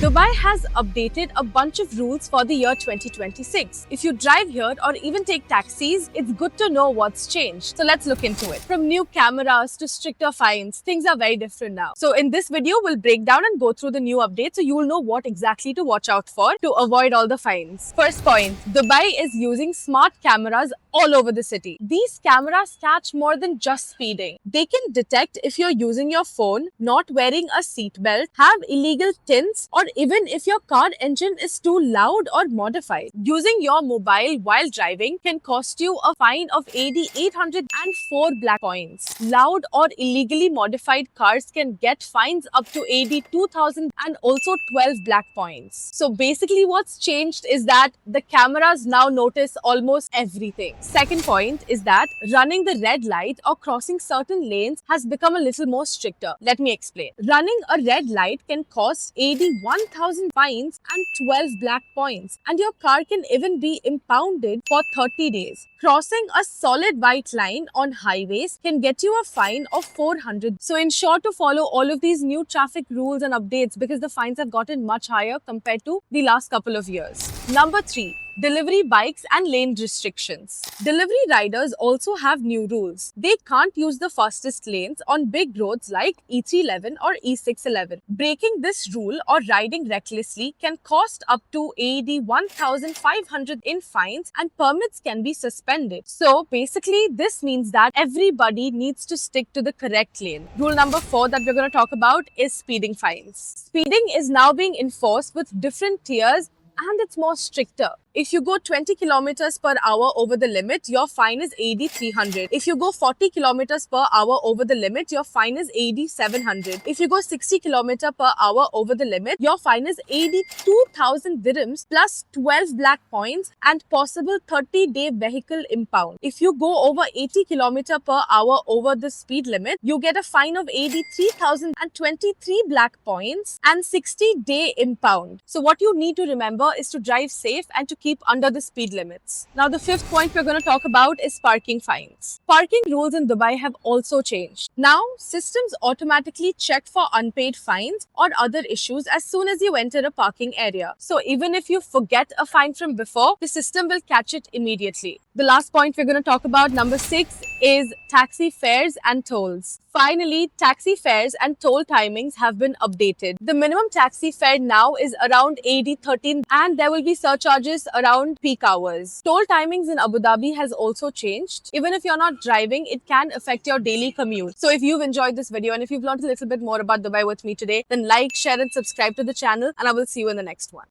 Dubai has updated a bunch of rules for the year 2026. If you drive here or even take taxis, it's good to know what's changed. So let's look into it. From new cameras to stricter fines, things are very different now. So in this video, we'll break down and go through the new updates so you will know what exactly to watch out for to avoid all the fines. First point, Dubai is using smart cameras all over the city. These cameras catch more than just speeding. They can detect if you're using your phone, not wearing a seatbelt, have illegal tints, or even if your car engine is too loud or modified. Using your mobile while driving can cost you a fine of AD 804 black points. Loud or illegally modified cars can get fines up to AD 2000 and also 12 black points. So basically what's changed is that the cameras now notice almost everything. Second point is that running the red light or crossing certain lanes has become a little more stricter. Let me explain. Running a red light can cost AD 1000 fines and 12 black points, and your car can even be impounded for 30 days. Crossing a solid white line on highways can get you a fine of 400. So ensure to follow all of these new traffic rules and updates because the fines have gotten much higher compared to the last couple of years. Number 3. Delivery bikes and lane restrictions. Delivery riders also have new rules. They can't use the fastest lanes on big roads like E311 or E611. Breaking this rule or riding recklessly can cost up to AED 1,500 in fines and permits can be suspended. So basically this means that everybody needs to stick to the correct lane. Rule number 4 that we're going to talk about is speeding fines. Speeding is now being enforced with different tiers and it's more stricter. If you go 20 kilometers per hour over the limit, your fine is AD 300. If you go 40 kilometers per hour over the limit, your fine is AD 700. If you go 60 kilometers per hour over the limit, your fine is AD 2000 dirhams plus 12 black points and possible 30-day vehicle impound. If you go over 80 kilometers per hour over the speed limit, you get a fine of AD 3023 black points and 60-day impound. So what you need to remember is to drive safe and to keep under the speed limits. Now the fifth point we're going to talk about is parking fines. Parking rules in Dubai have also changed. Now systems automatically check for unpaid fines or other issues as soon as you enter a parking area. So even if you forget a fine from before, the system will catch it immediately. The last point we're going to talk about, number 6, is taxi fares and tolls. Finally, taxi fares and toll timings have been updated. The minimum taxi fare now is around AD 13 and there will be surcharges around peak hours. Toll timings in Abu Dhabi has also changed. Even if you're not driving, it can affect your daily commute. So if you've enjoyed this video and if you've learned a little bit more about Dubai with me today, then like, share and subscribe to the channel and I will see you in the next one.